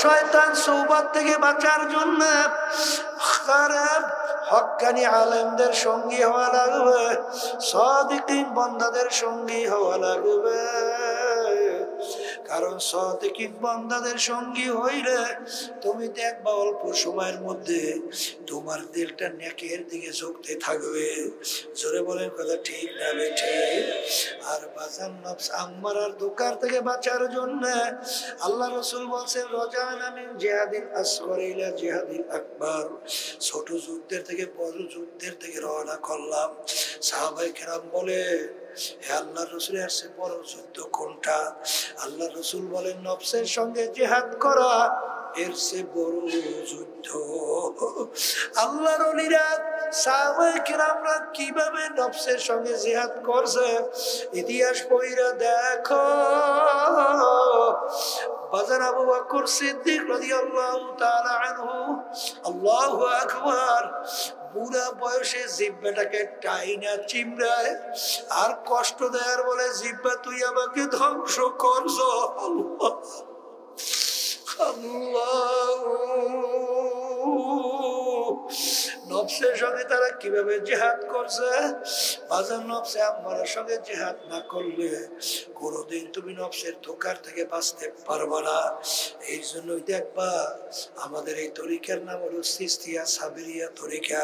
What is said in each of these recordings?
শয়তান সোহবত থেকে বাঁচার জন্য খারাপ হক্কানি আলেমদের সঙ্গী হওয়া লাগবে, সাদিকিন বান্দাদের সঙ্গী হওয়া লাগবে। কারণ সাদিকিন বান্দাদের সঙ্গী হইলে তুমি দেখবা অল্প সময়ের মধ্যে তোমার দিলটা নেকের দিকে ঝুঁকতে থাকবে। জোরে বলেন কথা ঠিক না ঠিক? আর বাজার নফস আম্মারার দোকার থেকে বাঁচার জন্য আল্লাহ রাসূল বলছেন রজানা মিন জিহাদিল আসগর ইলা জিহাদিল আকবার, ছোট যুদ্ধের থেকে বড় যুদ্ধের থেকে রওনা করলাম। সাহাবায়ে কেরাম বলে, হে আল্লাহর রাসূলের কাছে বড় যুদ্ধ কোনটা? আল্লাহর রাসূল বলেন নফসের সঙ্গে জিহাদ করা এর চেয়ে বড় যুদ্ধ। আল্লাহর ওলিরা সাহাবায়ে কেরামরা কিভাবে নফসের সঙ্গে জিহাদ করছে ইতিহাস পড়া দেখো। বাজার আবু বকর সিদ্দিক রাদিয়াল্লাহু তাআলা আনহু, আল্লাহু আকবার, বুড়া বয়সে জিহ্বাটাকে টাইনা চিমড়ায় আর কষ্ট দেয়ার বলে, জিহ্বা তুই আমাকে ধ্বংস করছো। আল্লাহ আল্লাহ, নফসের সঙ্গে তারা কিভাবে জিহাদ করছে। বাজার নফসে আম্মারার সঙ্গে জিহাদ না করলে কোনোদিন তুমি নফসের ধোঁকার থেকে বাঁচতে পারবা না। এই জন্যই দেখবা আমাদের এই তরিকার নাম হলো চিশতিয়া সাবেরিয়া তরিকা।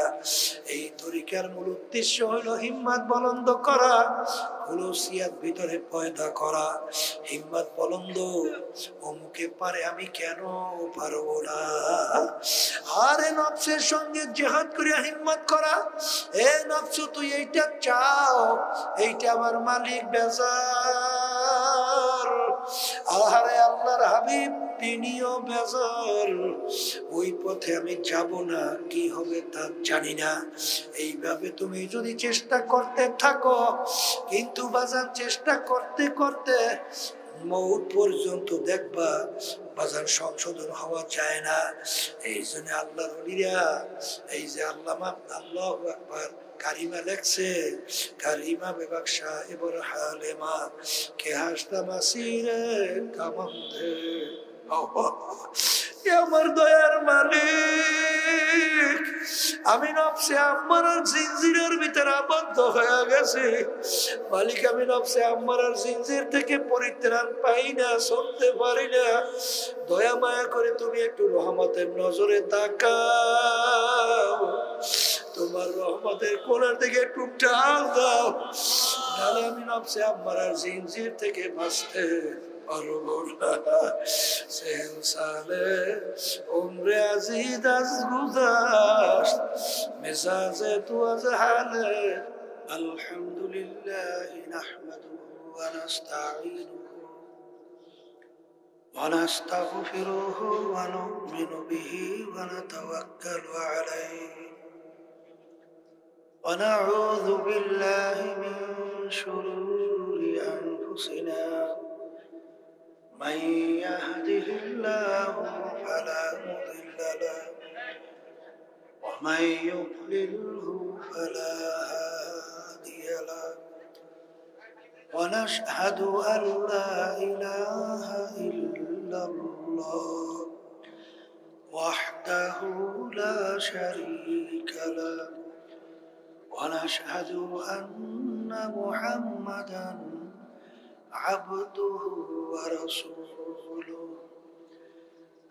এই তরিকার মূল উদ্দেশ্য হলো হিম্মত বুলন্দ করা, খুলুসিয়াত ভিতরে পয়দা করা। হিম্মত বুলন্দ, অমুকে পারে আমি কেন পারবো না। আরে নফসের সঙ্গে জিহাদ করিয়া হিম্মত করা, এ নফস তুই এইটা চাও, এইটা আমার মালিক বেজার। আহারে আল্লাহর হাবিব তিনিও বেজার, ওই পথে আমি যাব না, কি হবে তা জানি না। এইভাবে তুমি যদি চেষ্টা করতে থাকো, কিন্তু বাজার চেষ্টা করতে করতে মৌত পর্যন্ত দেখবা বাজার সংশোধন হওয়া যায় না। এই জন্য আল্লাহর ওলিরা, এই যে আল্লামা আল্লাহু আকবার কারিমা লেখছে, কারিমা বেবাকশা এবার হালেমা কে হাসতা মাসিরে কামন্দে। আমার দয়ার মালিক, আমি নফসে আম্মারার জিনজিরের ভিতরে আবদ্ধ হয়ে গেছি। মালিক, আমি নফসে আম্মারার জিনজির থেকে পরিত্রাণ পাই না, শুনতে পারি না। দয়া মায়া করে তুমি একটু রহমতের নজরে তাকাও, তোমার রহমতের কোণার দিকে একটু টান দাও, নাহলে আমি নফসে আম্মারার জিনজির থেকে বাঁচতে পারবো না। সেন সালে উমরে আজিদ আজ গুজাশত, মেজাজে তু আজ হালে। আলহামদুলিল্লাহ নাহমাদুহু ওয়া নাস্তাঈনুহু ওয়া নাস্তাগফিরুহু ওয়া নু'মিনু বিহি ওয়া নাতাওয়াক্কালু আলাইহি ওয়া নাউযু বিল্লাহি মিন শুরুরি আনফুসিনা। من يهده الله فلا مضل له ومن يضلله فلا هادي له ونشهد أن لا إله إلا الله وحده لا شريك له ونشهد أن محمدا عبده ورسوله.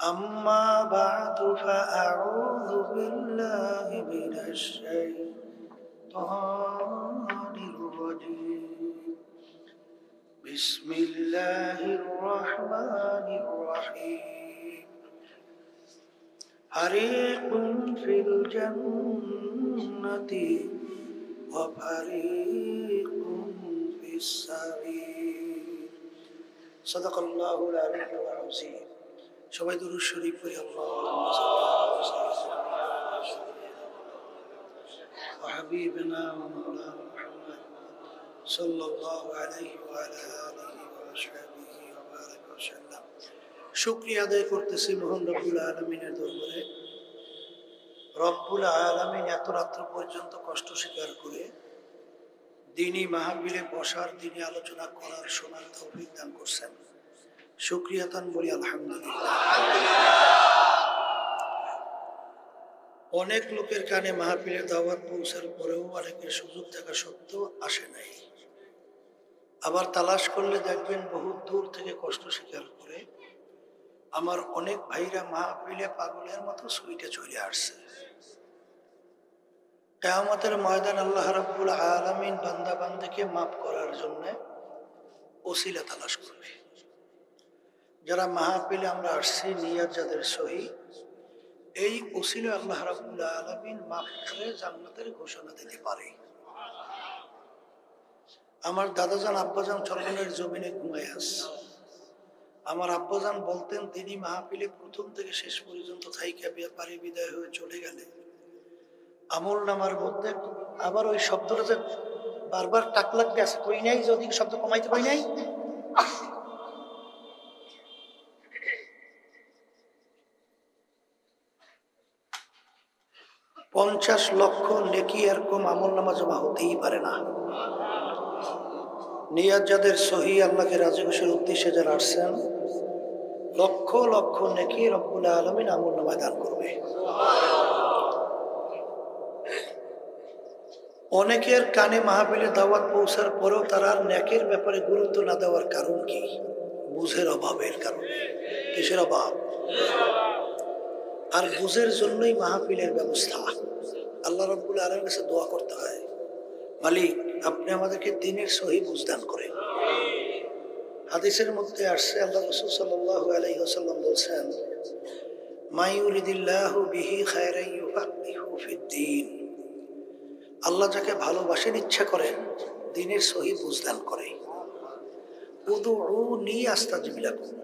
أما بعد فأعوذ بالله من الشيطان الرجيم. بسم الله الرحمن الرحيم. فريق في الجنة وفريق في السعير. صدق الله العلي العظيم. সবাই দুরূদ শরীফ পড়ি। আল্লাহুম্মা সাল্লি আলা হাবিবিনা ওয়া মাওলানা মুহাম্মদ সাল্লাল্লাহু আলাইহি ওয়া আলা আলিহি ওয়া আসহাবিহি ওয়া বারাকা ওয়া সাল্লাম। শুকরিয়া আদায় করতেছি মহান রব্বুল আলামিনের দরবারে। রব্বুল আলামিন এত রাত্র পর্যন্ত কষ্ট স্বীকার করে দ্বীনি মাহফিলে বসার, দ্বীনি আলোচনা করার, শোনার তৌফিক দান করছেন। শুকরিয়া তান বলি আলহামদুলিল্লাহ। অনেক লোকের কানে মাহফিলের দাওয়াত পৌঁছার পরেও অনেকের সুযোগ থাকা সত্ত্বেও আসে নাই। আবার তালাশ করলে দেখবেন বহু দূর থেকে কষ্ট স্বীকার করে আমার অনেক ভাইরা মাহফিলে পাগলের মতো সুইটে চলে আসছে। কিয়ামতের ময়দান আল্লাহ রাব্বুল আলামিন বান্দা বান্দাকে মাফ করার জন্য ওসিলা তালাশ করবে। যারা মাহফিলে আমরা আসছি নিয়ত যাদের সহি, এই ওসিলা আল্লাহ রাব্বুল আলামিন মাফ করে জান্নাতের ঘোষণা দিতে পারে। আমার দাদাজান আব্বাজান চরমনের জমিনে ঘুমায় আছে। আমার আব্বাজান বলতেন তিনি মাহফিলে প্রথম থেকে শেষ পর্যন্ত থাইকা বাড়ি বিদায় হয়ে চলে গেলে আমল নামার মধ্যে আবার ওই শব্দটা যে বারবার টাক লাগবে আছে, কই নাই, যদি শব্দ কমাইতে কই নাই, $50,00,000 নেকি এরকম আমল নামা জমা হতেই পারে না। নিয়ত যাদের সহি, আল্লাহকে রাজি খুশির উদ্দেশ্যে যারা আসছেন, লক্ষ লক্ষ নেকি রব্বুল আলামিন আমল নামায় দান করবে। অনেকের কানে মাহফিলের দাওয়াত পৌঁছার পরেও তারা নেকের ব্যাপারে গুরুত্ব না দেওয়ার কারণ কি? বুঝের অভাবের কারণে। কিসের অভাব? আর বুঝের জন্যই মাহফিলের ব্যবস্থা। আল্লাহ রাব্বুল আলামিনের কাছে দোয়া করতে হয়, মালিক আপনি আমাদেরকে দ্বীনের সহি বুঝ দান করেন। হাদিসের মধ্যে আসছে, আল্লাহ রাসূল সাল্লাল্লাহু আলাইহি ওয়াসাল্লাম বলেছেন, মা ইউরিদিল্লাহু বিহি খায়রান ইউফাক্কিহু ফিদ্দীন। আল্লাহ যাকে ভালোবাসেন, ইচ্ছা করেন, দ্বীনের সহি বুঝ দান করে। উদউনি আস্তাজিব লাকুম।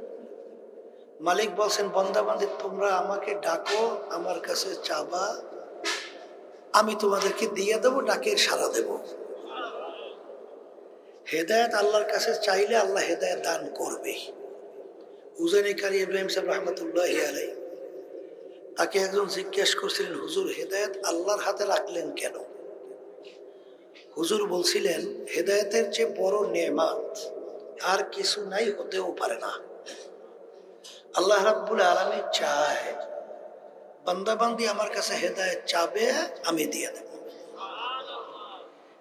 মালিক বলছেন, বান্দা বান্দী তোমরা আমাকে ডাকো, আমার কাছে চাবা, আমি তোমাদেরকে দিয়ে দেবো, ডাকের সাড়া দেব। হেদায়েত আল্লাহর কাছে চাইলে আল্লাহ হেদায়েত দান করবে। হুজুরে কারি ইব্রাহিম সাহেব রহমতুল্লাহি আলাইহি, তাকে একজন জিজ্ঞেস করছিলেন, হুজুর হেদায়েত আল্লাহর হাতে রাখলেন কেন? হুজুর বলছিলেন, হেদায়েতের চেয়ে বড় নেয়ামত আর কিছু নাই, হতেও পারে না। আল্লাহ রাব্বুল আলামিন চায় বান্দা বান্দি আমার কাছে হেদায়েত চাবে, আমি দিয়ে দেব।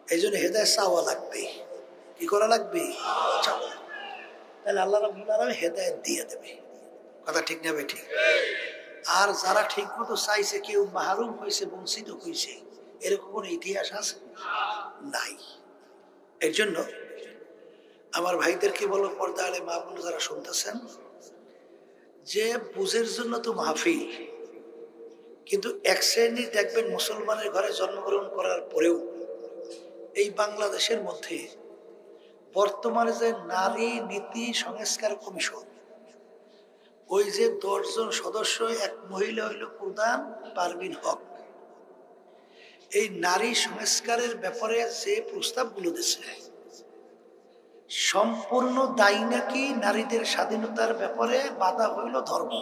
এই জন্য হেদায়েত চাওয়া লাগবে। কি করা লাগবে? চাওয়া। তাহলে আল্লাহ রাব্বুল আলামিন হেদায়েত দিয়ে দেবে। কথা ঠিক না ঠিক? আর যারা ঠিক মতো চাইছে, কেউ মাহরুম হয়েছে, বঞ্চিত হয়েছে, এরকম কোনো ইতিহাস আছে? নাই। এর জন্য আমার ভাইদেরকে বলো, পর্দা আলে মা বোন যারা শুনতেছেন, যে বুঝের জন্য তো মাহফিল, কিন্তু এক শ্রেণী দেখবেন মুসলমানের ঘরে জন্মগ্রহণ করার পরেও এই বাংলাদেশের মধ্যে বর্তমানে যে নারী নীতি সংস্কার কমিশন, ওই যে 10 জন সদস্য, এক মহিলা হইল প্রধান পারভিন হক, এই নারী সংস্কারের ব্যাপারে যে প্রস্তাবগুলো দিচ্ছে, সম্পূর্ণ দায়ী নাকি নারীদের স্বাধীনতার ব্যাপারে বাধা হইল ধর্ম।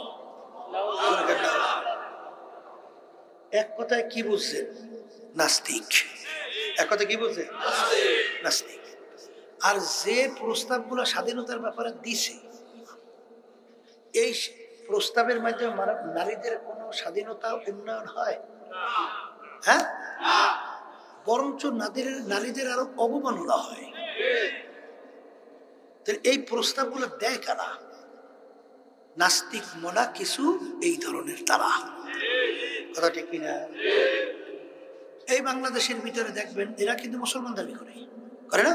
এক কথায় কি বুঝছেন? নাস্তিক। এক কথায় কি বুঝছেন? নাস্তিক। আর যে প্রস্তাবগুলো স্বাধীনতার ব্যাপারে দিছে, এই প্রস্তাবের মাধ্যমে নারীদের কোনো স্বাধীনতা উন্নয়ন হয়? হ্যাঁ, বরঞ্চ নারীদের আরো অবমাননা হয়। এই প্রস্তাবগুলো দেয় কারা? নাস্তিক মনা কিছু এই ধরনের তারা। কথা ঠিক কিনা? এই বাংলাদেশের ভিতরে দেখবেন এরা কিন্তু মুসলমান দাবি করে না?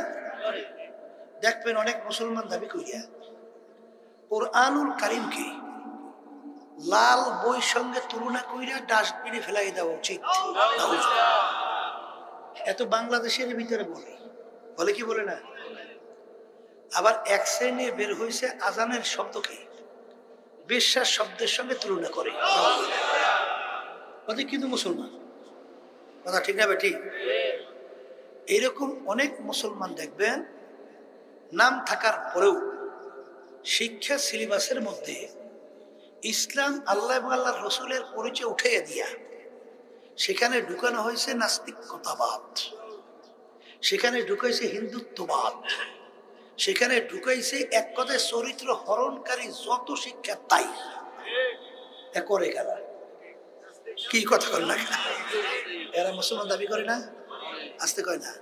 দেখবেন অনেক মুসলমান দাবি করিয়া কুরআনুল কারীমকে লাল বই সঙ্গে তুলনা কইরা ডাস্টবিনে ফেলাই দেওয়া উচিত। এত বাংলাদেশের ভিতরে বলে কি বলে না? আবার এক শ্রেণী বের হয়েছে আজানের শব্দকে বিশ্বাস শব্দের সঙ্গে তুলনা করে, ওদের কিন্তু মুসলমান। কথা ঠিক না ঠিক? এরকম অনেক মুসলমান দেখবেন নাম থাকার পরেও শিক্ষা সিলেবাসের মধ্যে ইসলাম, আল্লাহ এবং আল্লাহ রসুলের পরিচয় উঠাইয়া দিয়া সেখানে ঢুকানো হয়েছে নাস্তিকতাবাদ, সেখানে ঢুকাইছে হিন্দুত্ববাদ, সেখানে ঢুকাইছে এক কথায় চরিত্র হরণকারী যত শিক্ষা তাই করে কারা? কি কথা কর না, এরা মুসলমান দাবি করে না, আসতে কয় না,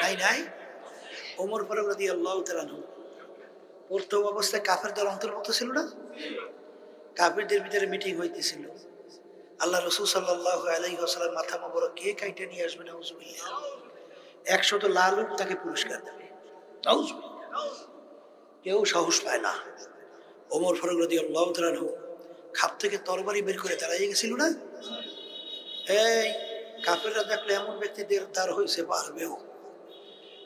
নাই নাই। ওমর ফারুক রাদিয়াল্লাহু তাআলা আনহু প্রথম অবস্থায় কাফেরদের অন্তর্ভুক্ত ছিল না, কাফেরদের ভিতরে মিটিং হইতেছিল, আল্লাহ রাসূল সাল্লাল্লাহু আলাইহি ওয়াসাল্লাম মাথা মোবারক কে কাইটা নিয়ে আসবে, নাউজুবিল্লাহ, 100 লাল উট তাকে পুরস্কার দেবে, নাউজুবিল্লাহ, কেউ সাহস পায় না। ওমর ফারুক রাদিয়াল্লাহু তাআলা আনহু খাপ থেকে তরবারি বের করে দাঁড়িয়ে গেছিল না, এই কাফেররা দেখলে এমন ব্যক্তিদের দ্বার হয়েছে পারবেও,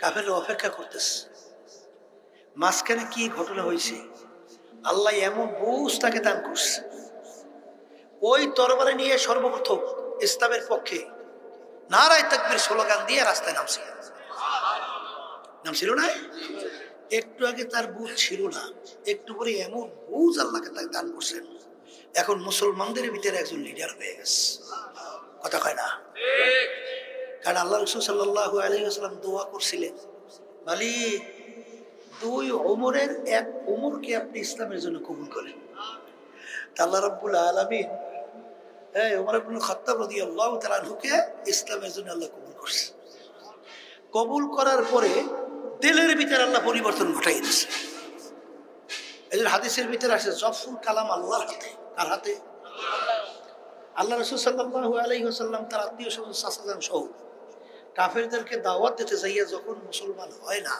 কাফেররা অপেক্ষা করতেছে। মাঝখানে কি ঘটনা হয়েছে, আল্লাহ এমন বুঝ তাকে দান করছে, ওই তরবারি নিয়ে সর্বপ্রথম ইসলামের পক্ষে নারায়ে তাকবীর স্লোগান দিয়ে রাস্তায় নামছিল না। একটু আগে তার বুঝ ছিল না, একটু পরে এমন বুঝ আল্লাহকে তাকে দান করছেন, এখন মুসলমানদের ভিতরে একজন লিডার হয়ে গেছে, কথা কয় না। কারণ আল্লাহ রাসূল সাল্লাল্লাহু আলাইহি ওয়াসাল্লাম দোয়া করছিলেন, মালিক দুই ওমরের এক ওমরকে আপনি ইসলামের জন্য কবুল করেন। আল্লাহ রাব্বুল আলামিন ওমর ইবনে খাত্তাব রাদিয়াল্লাহু তাআলা আনহুকে ইসলামের জন্য আল্লাহ কবুল করছে। কবুল করার পরে দিলের ভিতরে আল্লাহ পরিবর্তন ঘটাই দিয়েছে। এই হাদিসের ভিতরে আসে জফুল কালাম আল্লাহর হাতে, কার হাতে? আল্লাহ রাসূল সাল্লাল্লাহু আলাইহি ওয়াসাল্লাম তার আত্মীয় স্বজন চাচাজান সহ কাফেরদেরকে দাওয়াত দিতে যাইয়া যখন মুসলমান হয় না,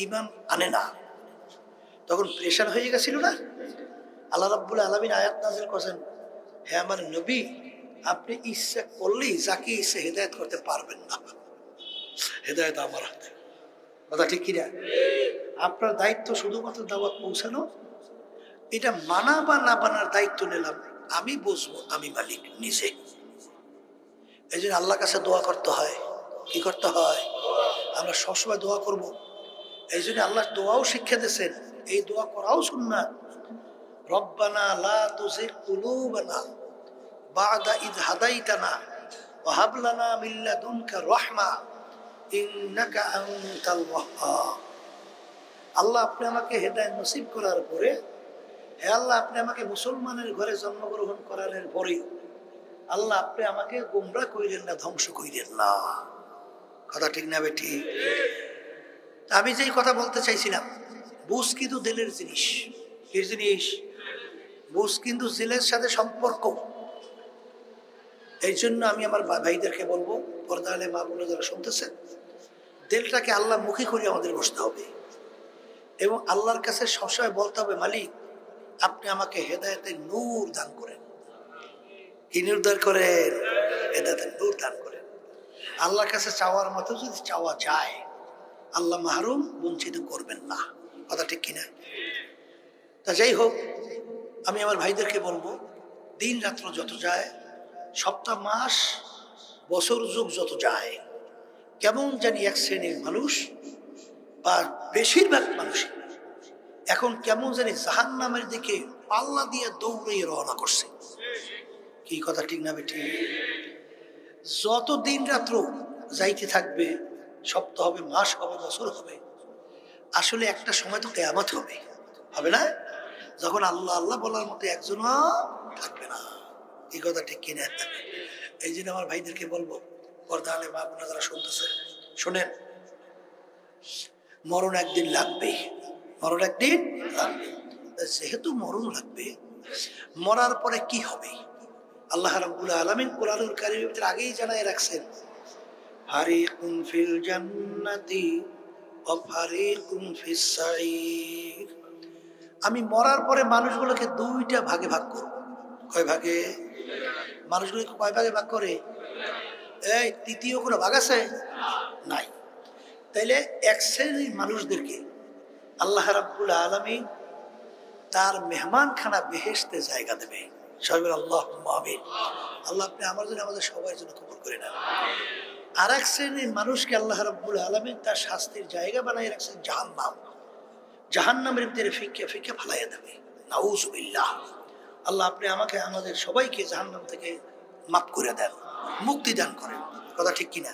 ঈমান আনে না, তখন প্রেশার হয়ে গেছিল না। আল্লাহ রাব্বুল আলামিন আয়াত নাযিল করেন, হে আমার নবী, আপনি ইচ্ছা করলেই যাকে ইচ্ছে হেদায়েত করতে পারবেন না, হেদায়েত আমার হাতে, কথা ঠিক কিনা? আপনার দায়িত্ব শুধুমাত্র দাওয়াত পৌঁছানো, এটা মানা বা না মানার দায়িত্ব নিলাম আমি, বুঝবো আমি মালিক নিজে। এই জন্য আল্লাহর কাছে দোয়া করতে হয়, কি করতে হয়? আমরা সবসময় দোয়া করব। এই জন্য আল্লাহ দোয়াও শিক্ষা দিয়েছেন, এই দোয়া করাও সুন্নাত। রব্বানা লা তুযিগ কুলুবানা বা'দা ইয হাদাইতানা ওয়া হাব লানা মিন লাদুনকা রাহমা ইন্নাকা আনতাল ওয়াহ্হাব। আল্লাহ আপনি আমাকে হেদায়েত নসিব করার পরে, হে আল্লাহ আপনি আমাকে মুসলমানের ঘরে জন্মগ্রহণ করানোর পরে আল্লাহ আপনি আমাকে গোমরাহ কইরেন না, ধ্বংস কইরেন না, কথা ঠিক না বেঠি? আমি যেই কথা বলতে চাইছিলাম, বুঝ কিন্তু দিলের জিনিস, কি জিনিস? বুঝ কিন্তু দিলের সাথে সম্পর্ক। এই জন্য আমি আমার ভাইদেরকে বলবো, পর্দা আলে মা বোনেরা যারা শুনতেছেন, দিলটাকে আল্লাহ মুখী করে আমাদের বসতে হবে এবং আল্লাহর কাছে সবসময় বলতে হবে, মালিক আপনি আমাকে হেদায়েতের নূর দান করেন। কি নূর দান করেন? হেদায়েতের নূর দান করেন। আল্লাহর কাছে চাওয়ার মতো যদি চাওয়া যায়, আল্লাহ মাহরুম, বঞ্চিত করবেন না, কথা ঠিক কিনা? তা যাই হোক, আমি আমার ভাইদেরকে বলবো, দিন রাত্র যত যায়, সপ্তাহ মাস বছর যুগ যত যায়, কেমন জানি এক শ্রেণীর মানুষ বা বেশিরভাগ মানুষ এখন কেমন জানি জাহান্নামের দিকে পাল্লা দিয়ে দৌড়িয়ে রওনা করছে। কি কথা ঠিক না বেটি? যত দিন রাত্র যাইতে থাকবে, সপ্তাহ হবে, মাস হবে, বছর হবে, আসলে একটা সময় তো কিয়ামত হবে, হবে না? যখন আল্লাহ আল্লাহ বলার মতো একজনও থাকবে না। এই কথা ঠিক কিনা? এই জন্য আমার ভাইদেরকে বলবো, পর্দা আলে মা বোনেরা যারা শুনতেছে, শোনেন, মরণ একদিন লাগবে, মরণ একদিন লাগবে। যেহেতু মরণ লাগবে, মরার পরে কি হবে আল্লাহ রাব্বুল আলামিন কোরআনুল কারীমের ভিতরে আগেই জানায় রাখছেন, ফারিকুন ফিল জান্নাতি ওয়া ফারিকুন ফিস সাঈর। আমি মরার পরে মানুষগুলোকে দুইটা ভাগে ভাগ করব। কয় ভাগে? মানুষগুলোকে কয় ভাগে ভাগ করে? এই তৃতীয় কোনো ভাগ আছে? নাই। তাইলে এক শ্রেণীর মানুষদেরকে আল্লাহ রাব্বুল আলামিন তার মেহমানখানা বেহেশতে জায়গা দেবে। সবাই আল্লাহুম্মা আমিন। আল্লাহ আপনি আমার জন্য, আমাদের সবার জন্য কবুল করে নেন। আর এক শ্রেণীর মানুষকে আল্লাহ রাব্বুল আলামিন তার শাস্তির জায়গা বানাই রাখছেন জাহান্নাম। জাহান্নামের ভিতরে ফিকে ফিকে ফালাইয়া দেবে, নাউজুবিল্লাহ। আল্লাহ আপনি আমাকে, আমাদের সবাইকে জাহান্নাম থেকে মাফ করে দেন, মুক্তি দান করেন, কথা ঠিক কিনা?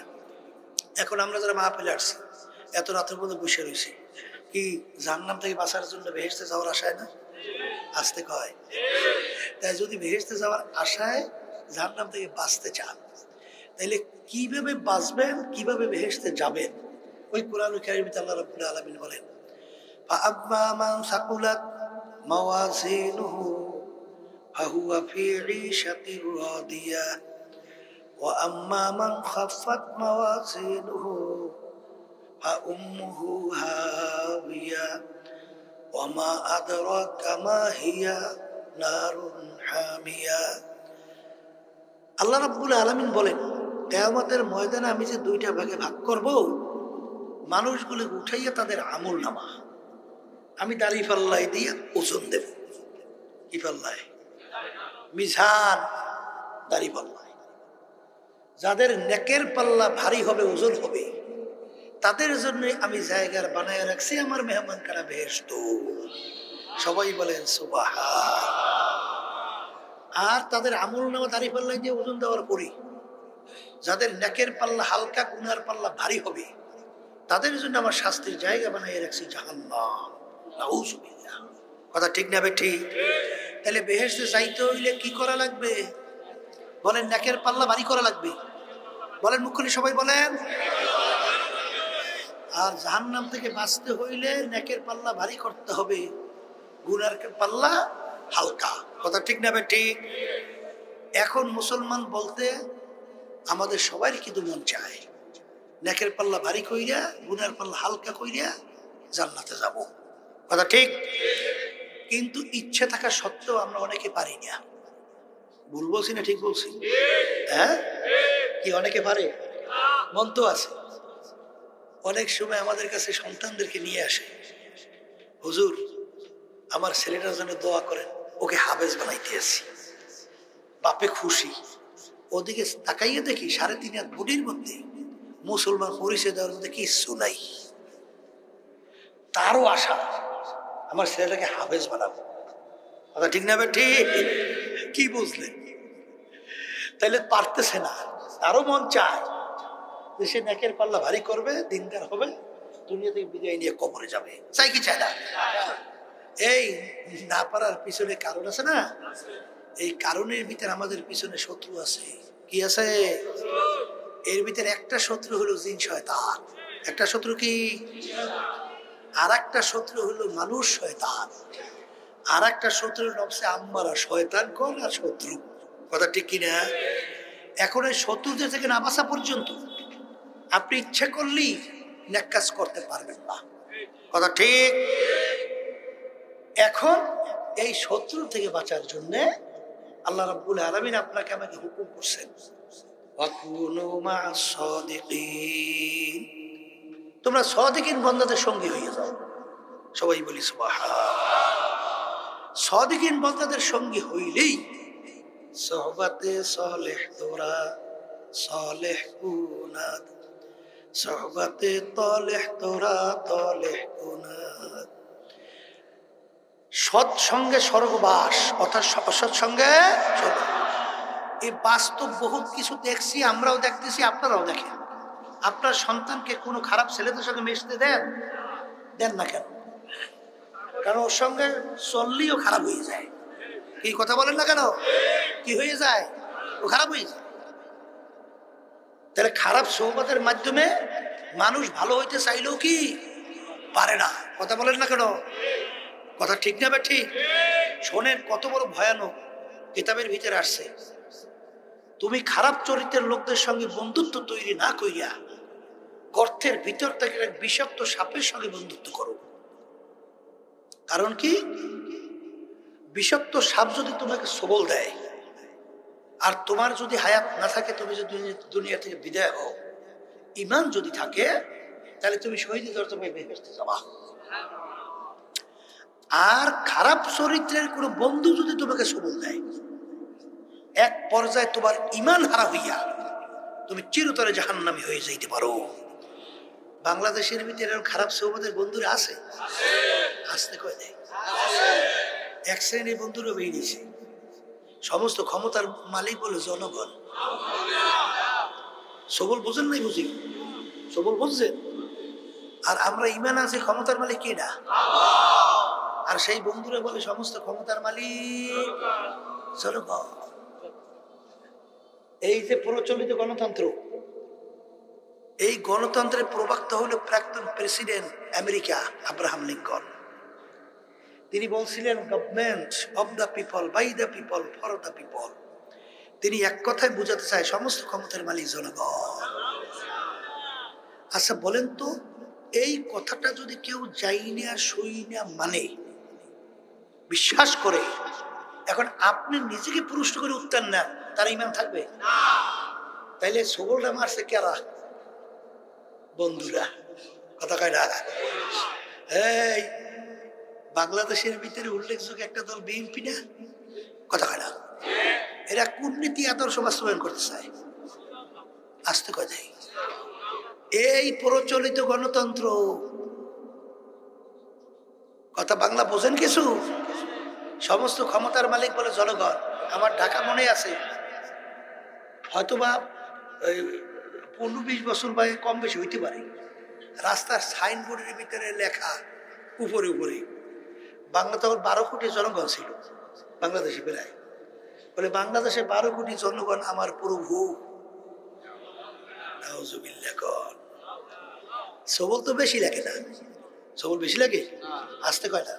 এখন আমরা যারা মাহফিলে আসছি, এত রাতের মধ্যে বসে রয়েছি, কি জাহান্নাম থেকে বাঁচার জন্য বেহেশতে যাওয়ার আশায় না? আসতে কয়। তাই যদি বেহেশতে যাওয়ার আশায় জাহান্নাম থেকে বাঁচতে চান, তাইলে কিভাবে বাঁচবেন, কিভাবে বেহেশতে যাবেন? ওই কোরআন কারীমে আল্লাহ রাব্বুল আলামিন বলেন, ফাআম্মা মান সাকুলাত মাওয়াজিনুহু ফাহুয়া ফি ঈশাতির রাদিয়া ওয়া আম্মা মান খাফফাত মাওয়াজিনুহু ফাউম্মুহু হাওিয়া ওয়া মা আদরাকা মা হিয়া নারুন হামিয়া। আল্লাহ রাব্বুল আলামিন বলেন, কিয়ামতের ময়দানে আমি যে দুইটা ভাগে ভাগ করব, মানুষগুলো উঠাইয়া তাদের আমল নামা আমি দাড়ি পাল্লাই দিয়ে ওজন দেব। কি পাল্লায়? মিজান, দাড়ি পাল্লায়। যাদের নেকের পাল্লা ভারী হবে, ওজন হবে, তাদের জন্য আমি জায়গার বানায় রাখছি আমার মেহমান কারা বেহেশত। সবাই বলেন সুবহান। আর তাদের আমল নামা দাড়ি পাল্লাই দিয়ে ওজন দেওয়ার পরে যাদের নেকের পাল্লা হালকা, গুনার পাল্লা ভারী হবে, তাদের জন্য আমার শাস্তির জায়গা বানিয়ে রাখছি জাহান্নাম। নাউজুবিল্লাহ। কথা ঠিক না বে ঠিক? তাহলে বেহেশতে যাইতে হইলে কি করা লাগবে? বলেন, নেকের পাল্লা ভারী করা লাগবে। বলেন মুখনি সবাই বলেন। আর জাহান্নাম থেকে বাঁচতে হইলে নেকের পাল্লা ভারী করতে হবে, গুনার পাল্লা হালকা। কথা ঠিক না বে ঠিক? এখন মুসলমান বলতে আমাদের সবাই কিন্তু মন চায় নেকের পাল্লা ভারী কইরা, গুনার পাল্লা হালকা কইরা জান্নাতে যাব। কথা ঠিক? কিন্তু ইচ্ছে থাকা সত্ত্বেও আমরা অনেকে পারি না। ভুল বলছি না ঠিক বলছি? হ্যাঁ, কি অনেকে পারে? মন তো আছে। অনেক সময় আমাদের কাছে সন্তানদেরকে নিয়ে আসে, হুজুর আমার ছেলেটার জন্য দোয়া করেন, ওকে হাফেজ বানাইতে আসি। বাপে খুশি, ওদিকে তাকাইয়ে দেখি 3.5 হাত বডির মধ্যে মুসলমান পরিচয় দেওয়ার মধ্যে কিচ্ছু নাই। তারও আশা আমার ছেলেটাকে হাফেজ বানাবো। কথা ঠিক না ঠিক? কি বুঝলেন? তাইলে পারতেছে না, তারও মন চায় যে সে নেকের পাল্লা ভারী করবে, দিনদার হবে, দুনিয়া থেকে বিদায় নিয়ে কবরে যাবে। চাই কি চায় না? এই না পারার পিছনে কারণ আছে না? এই কারণের ভিতরে আমাদের পিছনে শত্রু আছে। কি আছে? এর ভিতরে একটা শত্রু হলো জিন শয়তান। একটা শত্রু কি? আর একটা শত্রু হলো মানুষ শয়তান। আর একটা শত্রু নফসে আম্মারা, শয়তান কোন আর শত্রু। কথা ঠিক কিনা? এখন এই শত্রুদের থেকে না বাঁচা পর্যন্ত আপনি ইচ্ছে করলেই নেক কাজ করতে পারবেন না। কথা ঠিক? এখন এই শত্রু থেকে বাঁচার জন্য আল্লাহ রাব্বুল আলামিন আপনাকে আমাকে হুকুম করছেন, ওয়াকুনু মা'আস সাদিকিন। তোমরা সাদিকিন বান্দাদের সঙ্গী হয়ে যাও। সবাই বলি সুবহান। সাদিকিন বান্দাদের সঙ্গী হইলেই সোহবতে সালেহ তোরা সালেহ কুনাত, সোহবতে তালেহ তোরা তালেহ কুনাত। সৎসঙ্গে স্বর্গবাস, অর্থাৎ অসৎসঙ্গে স্বর্গ। এই বাস্তব বহুত কিছু দেখছি, আমরাও দেখতেছি, আপনারাও দেখেন। আপনার সন্তানকে কোনো খারাপ ছেলেদের সঙ্গে মিশতে দেন না কেন? কারণ ওর সঙ্গে চললেও খারাপ হয়ে যায়। কি কথা বলেন না কেন? কি হয়ে যায়? ও খারাপ হয়ে যায়। তাহলে খারাপ সোহবতের মাধ্যমে মানুষ ভালো হইতে চাইলেও কি পারে না। কথা বলেন না কেন? কথা ঠিক না? ঠিক। শোনেন কত বড় ভয়ানক, কিতাবের ভিতরে আসছে, তুমি খারাপ চরিত্রের লোকদের সঙ্গে বন্ধুত্ব তৈরি না কইরা গর্তের ভিতর থেকে এক বিষাক্ত সাপের সঙ্গে বন্ধুত্ব করো। কারণ কি? বিষাক্ত সাপ যদি তোমাকে সবল দেয় আর তোমার যদি হায়াত না থাকে, তুমি যদি দুনিয়া থেকে বিদায় হও, ঈমান যদি থাকে, তাহলে তুমি শহীদের দরজা পেয়ে বেহেশতে যাবা। আর খারাপ চরিত্রের কোনো বন্ধু যদি তোমাকে সবল দেয়, এক পর্যায়ে তোমার ঈমান হারা হইয়া তুমি চিরতরে জাহান্নামী হয়ে যাইতে পারো। বাংলাদেশের ভিতরে খারাপ সোহবতের বন্ধুরা আছে? আসতে কয় দেয়। এক শ্রেণীর বন্ধুরা বেরিয়েছে, সমস্ত ক্ষমতার মালিক বলে জনগণ। সবল বোঝেন নাই? বুঝি সবল বুঝছেন? আর আমরা ঈমান আছে, ক্ষমতার মালিক কে না? আর সেই বন্ধুরা বলে সমস্ত ক্ষমতার মালিক জনগণ। এই যে প্রচলিত গণতন্ত্র, এই গণতন্ত্রের প্রবক্তা হলো প্রাক্তন প্রেসিডেন্ট আমেরিকা আব্রাহাম লিঙ্কন। তিনি বলছিলেন government of the people, by the people, for the people. তিনি এক কথায় বোঝাতে চায় সমস্ত ক্ষমতার মালিক জনগণ। আচ্ছা বলেন তো, এই কথাটা যদি কেউ যাই না সই না মানে, বিশ্বাস করে, এখন আপনি নিজেকে প্রশ্ন করে উত্তর নেন, তার ইমান থাকবে? তাইলে সবলটা মারছে কারা? বন্ধুরা। কথা কয় না? এই বাংলাদেশের ভিতরে উল্লেখযোগ্য একটা দল বিএনপি না? কথা কয় না? এরা কূটনীতি আদর্শ বাস্তবায়ন করতে চায়, আসতে কয় যায়। এই প্রচলিত গণতন্ত্র, কথা বাংলা বোঝেন কিছু? সমস্ত ক্ষমতার মালিক বলে জনগণ। আমার ঢাকা মনে আছে, হয়তোবা 15-20 বছর বা কম বেশি হইতে পারে, রাস্তার সাইনবোর্ডের ভিতরে লেখা উপরে উপরে, বাংলা তখন 12 কোটি জনগণ ছিল বাংলাদেশে প্রায়, বলে বাংলাদেশে 12 কোটি জনগণ আমার প্রভু। সবল তো বেশি লাগে না? সবল বেশি লাগে? আসতে কয় না?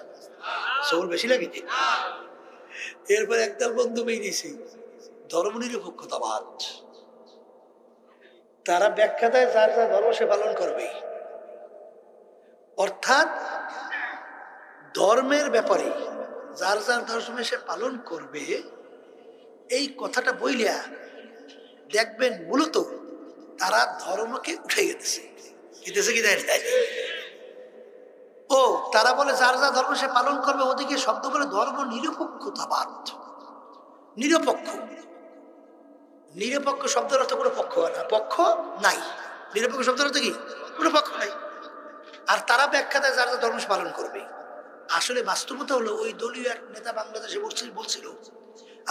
সবল বেশি লাগে। এরপর একদল বন্ধু বেরিয়েছে ধর্মনিরপেক্ষতাবাদ। তারা ব্যাখ্যা দেয় যার যার ধর্ম সে পালন করবে, অর্থাৎ ধর্মের ব্যাপারে যার যার ধর্ম সে পালন করবে, এই কথাটা বইলিয়া দেখবেন মূলত তারা ধর্মকে উঠে গেছে। ও তারা বলে যার যার ধর্ম সে পালন করবে, ওদিকে শব্দ বলে ধর্ম নিরপেক্ষতাবাদ। নিরপেক্ষ, নিরপেক্ষ শব্দের অর্থ কোনো পক্ষ হয় না, পক্ষ নাই। নিরপেক্ষ শব্দের অর্থ কি? কোনো পক্ষ নাই। আর তারা ব্যাখ্যা দেয় যার যার ধর্ম সে পালন করবে। আসলে বাস্তবতা হলো, ওই দলীয় এক নেতা বাংলাদেশে বলছিল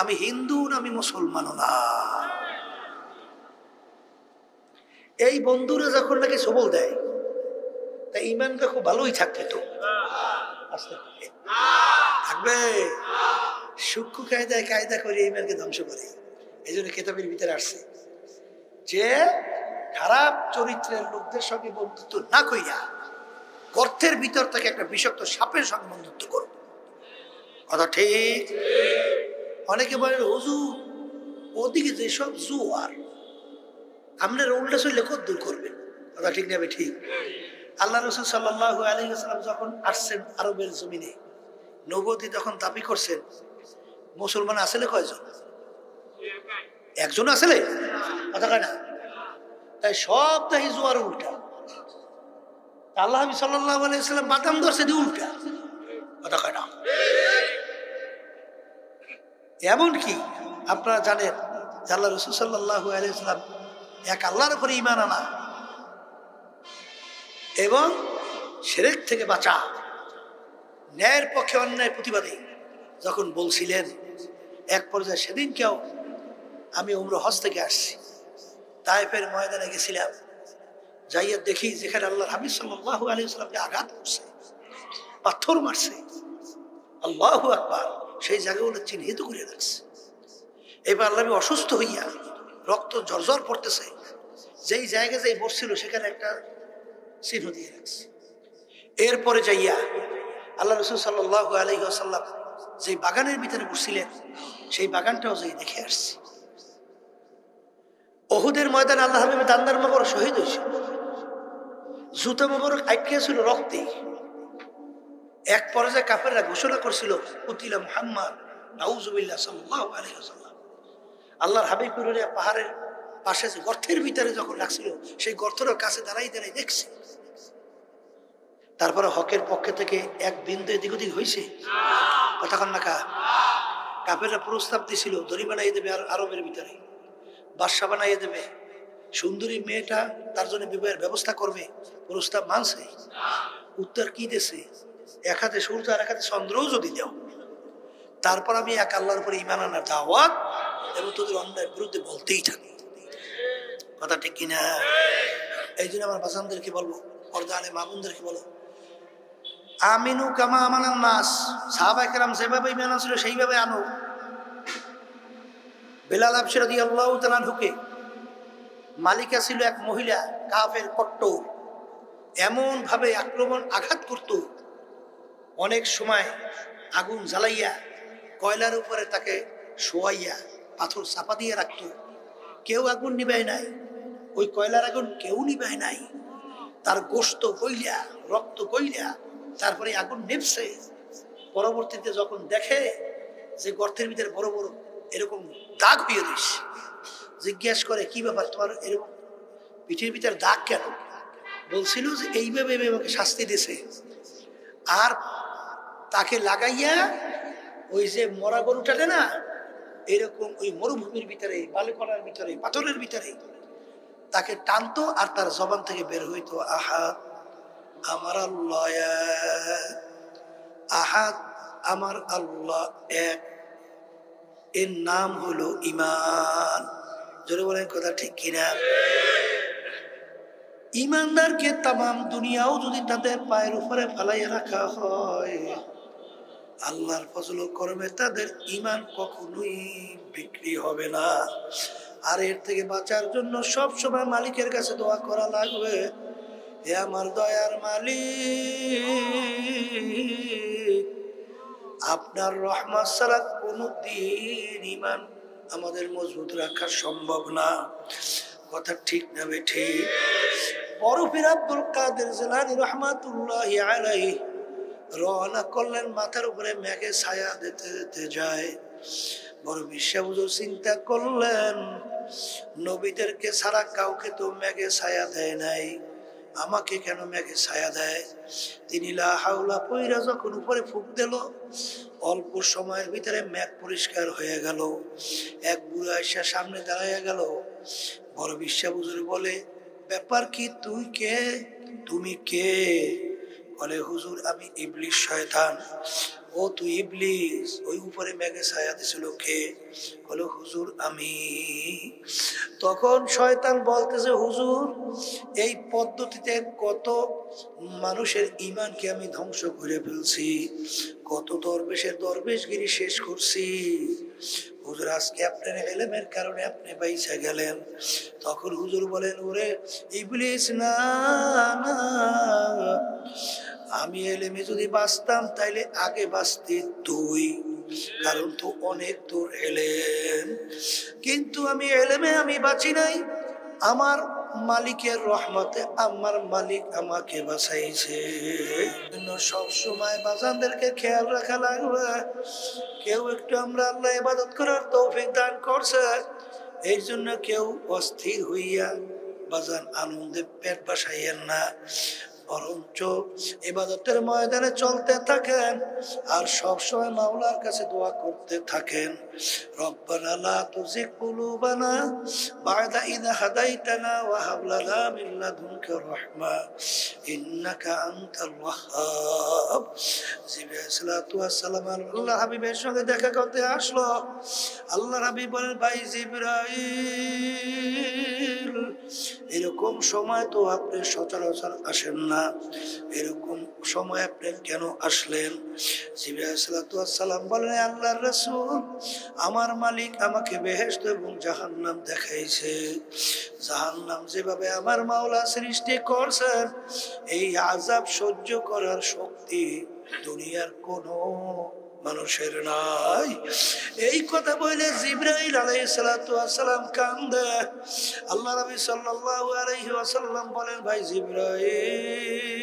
আমি হিন্দু না, আমি মুসলমানও না। এই বন্ধুরা যখন নাকি সবল দেয়, তাই ইমানটা খুব ভালোই থাকবে তো, থাকবে। সূক্ষ্ম কায়দায় কায়দা করে ইমানকে ধ্বংস করে। এই জন্য কেতাবের ভিতরে আসছে যে খারাপ চরিত্রের লোকদের সঙ্গে বন্ধুত্ব না কইরা গর্তের ভিতর থেকে একটা বিষাক্ত সাপের সঙ্গে বন্ধুত্ব করো। কথা ঠিক? অনেকে বলে হুজুর ওদিকে যেসব জুয়ার, আপনার উল্টা চললে কত দূর করবেন? কথা ঠিক নেবে? ঠিক। আল্লাহ রাসূল সাল্লাল্লাহু আলাইহি ওয়াসাল্লাম যখন আসছেন আরবের জমিনে, নবুয়তি যখন দাবি করছেন, মুসলমান আসলে কয়জন? একজন আসলে? কথা কয় না? তাই সব তাই জুয়ার উল্টা। আল্লাহ নবী সাল্লাল্লাহু আলাইহি ওয়াসাল্লাম বাদাম ধরছে দিয়ে উল্টা। কথা কয় না? এমন কি আপনারা জানেন যে আল্লাহ রাসূল সাল্লাল্লাহু আলাইহি ওয়াসাল্লাম এক আল্লাহর উপরে ঈমান আনা এবং শিরক থেকে বাঁচা, ন্যায়ের পক্ষে অন্যায় প্রতিবাদে যখন বলছিলেন, এক পর্যায়ে সেদিনকেও আমি উমরা হজ থেকে আসছি, তায়েফের ময়দানে গেছিলাম, যাইয়া দেখি যেখানে আল্লাহর হাবিব সাল্লাল্লাহু আলাইহি ওয়াসাল্লামকে আঘাত করছে, পাথর মারছে, আল্লাহু আকবার, সেই জায়গাগুলো চিহ্নিত করে রাখছে। এবার আল্লাহ অসুস্থ হইয়া রক্ত জর্জর পড়তেছে, যেই জায়গায় যেই বসছিল সেখানে একটা চিহ্ন দিয়ে রাখছে। এরপরে যাইয়া আল্লাহ রাসূল সাল্লাল্লাহু আলাইহি ওয়াসাল্লাম যে বাগানের ভিতরে বসছিলেন, সেই বাগানটাও যাই দেখে আসছি। উহুদের ময়দানে আল্লাহ হাবিব দান্দার মোবারক শহীদ হয়েছিল, জুতা মোবারক আটকে ছিল রক্তে। এক পর্যায়ে কাফেররা ঘোষণা করছিল কুতিলা মুহাম্মদ নাউজুবিল্লাহ সাল্লাল্লাহু আলাইহি ওয়াসাল্লাম। আল্লাহর হাবিব পাহাড়ের পাশে যে গর্তের ভিতরে যখন রাখছিল, সেই গর্তের কাছে দাঁড়াই দাঁড়াই দেখছে। তারপরে হকের পক্ষে থেকে এক বিন্দু এদিক ওদিক হয়েছে? কতক্ষণ না কাফেররা প্রস্তাব দিছিল দড়ি বানাইয়ে দেবে আরবের ভিতরে, বাদশা বানাইয়ে দেবে, সুন্দরী মেয়েটা তার জন্য বিবাহের ব্যবস্থা করবে। প্রস্তাব মানছে? উত্তর কি দিয়েছে? এক হাতে সূর্য আর এক হাতে চন্দ্রও যদি দাও, তারপর আমি এক আল্লাহর উপরে ঈমান আনার দাওয়াত এবং তোদের অন্যায়ের বিরুদ্ধে বলতেই থাকি। কথা ঠিক কিনা? এই জন্য আমার বাসানদেরকে বলবো, পর্দা আলে মামুনদেরকে বলো, আমিনু কামা আমানান নাস, সাহাবায়ে কেরাম যেভাবে ঈমান আনছিল সেইভাবে আনো। বেলাল হাবশী রাদিয়াল্লাহু তাআলা আনহুকে মালিকা ছিল এক মহিলা কাফের কট্টর, এমন ভাবে আক্রমণ আঘাত করত, অনেক সময় আগুন জ্বালাইয়া কয়লার উপরে তাকে শোয়াইয়া পাথর চাপা দিয়ে রাখতো, কেউ আগুন নিবায় নাই, ওই কয়লার আগুন কেউ নিবায় নাই, তার গোশত গইলা রক্ত গইলা তারপরে আগুন নিভছে। পরবর্তীতে যখন দেখে যে গর্তের ভিতরে বড় বড় এরকম দাগ হয়ে রয়েছে, জিজ্ঞেস করে কি ব্যাপার তোমার এরকম পিঠের ভিতরে দাগ কেন? বলছিল যে এইভাবে আমাকে শাস্তি দিয়েছে। আর তাকে লাগাইয়া ওই যে মরা গরুটাতে না এরকম ওই মরুভূমির ভিতরে বালুকণার ভিতরে পাথরের ভিতরে তাকে টানতো, আর তার জবান থেকে বের হইতো আহাদ আমার আল্লাহ এক, আহাদ আমার আল্লাহ এক, এর নাম হলো ঈমান। জোরে বলেন কথা ঠিক কিনা? ঈমানদারকে তামাম দুনিয়াও যদি তাদের পায়ের উপরে ফালাইয়া রাখা হয়, আল্লাহর ফজল ও করমে তাদের ঈমান কখনোই বিক্রি হবে না। আর এর থেকে বাঁচার জন্য সব সময় মালিকের কাছে দোয়া করা লাগবে, হে আমার দয়ার মালিক, আপনার রহমত ছাড়া কোনদিন ঈমান আমাদের মজবুত রাখা সম্ভব না। কথা ঠিক না ঠিক? বড় পীর আব্দুল কাদের জিলানী রাহমাতুল্লাহি আলাইহি রওনা করলেন, মাথার উপরে মেঘে ছায়া দিতে দিতে যায়। বড় বিশ্বাস হুজুর চিন্তা করলেন, নবীদেরকে ছাড়া কাউকে তো মেঘে ছায়া দেয় নাই, আমাকে কেন মেঘে ছায়া দেয়? তিনি লা হাওলা পইরা যখন উপরে ফুঁক দিল, অল্প সময়ের ভিতরে মেঘ পরিষ্কার হয়ে গেল। এক বুড়া এসে সামনে দাঁড়াইয়া গেল। বড় বিশ্বাস হুজুর বলে, ব্যাপার কি, তুই কে, তুমি কে? বলে, হুজুর আমি ইবলিস শয়তান। ও তুই ইবলিস, ওই উপরে মেঘে ছায়া দিছিল কে? বলে, হুজুর আমি। তখন শয়তান বলতেছে, হুজুর এই পদ্ধতিতে কত মানুষের ঈমানকে আমি ধ্বংস করে ফেলছি, কত দরবেশের দরবেশগিরি শেষ করছি, হুজুর আজকে আপনার ইলমের কারণে আপনি বাইচা গেলেন। তখন হুজুর বলেন, ওরে ইবলিস না না, আমি এলেমে যদি বাঁচতাম তাইলে আগে বাঁচতি তুই, কারণ তো অনেক দূর এলেম, কিন্তু আমি এলেমে আমি বাঁচি নাই, আমার মালিকের রহমতে আমার মালিক আমাকে বাঁচাইছে। সব সময় বাজানদেরকে খেয়াল রাখা লাগবে, কেউ একটু আমরা আল্লাহ ইবাদত করার তৌফিক দান করছে, এই জন্য কেউ অস্থির হইয়া বাজান আনন্দে পেট বাসাইয়েন না, বরঞ্চ ইবাদতের ময়দানে চলতে থাকেন আর সবসময় মাওলার কাছে দোয়া করতে থাকেন, রব্বানা লা তুযিগ কুলুবানা বা'দা ইয হাদাইতানা ওয়া হাব লানা মিন লাদুনকা রাহমা ইন্নাকা আনতাল ওয়াহ্হাব। জিবরাইল সালাতু ওয়াস সালাম আল্লাহ হাবিবের সঙ্গে দেখা করতে আসলো। আল্লাহর হাবিব বলেন, ভাই জিবরাইল, এরকম সময় তো আপনি সচরাচর আসেন না, এরকম সময় আপনি কেন আসলেন? জিবরাইল সালাতু ওয়াস সালাম বলেন, আল্লাহর রাসূল, আমার মালিক আমাকে বেহেশত এবং জাহান্নাম দেখাইছে, জাহান্নাম যেভাবে আমার মাওলা সৃষ্টি করছেন, এই আযাব সহ্য করার শক্তি দুনিয়ার কোনো মানুষের নাই। এই কথা বলে জিবরাইল আলাইহিস সালাতু ওয়াস সালাম কান্দে। আল্লাহ নবী সাল্লাল্লাহু আলাইহি ওয়াসাল্লাম বলেন, ভাই জিবরাইল,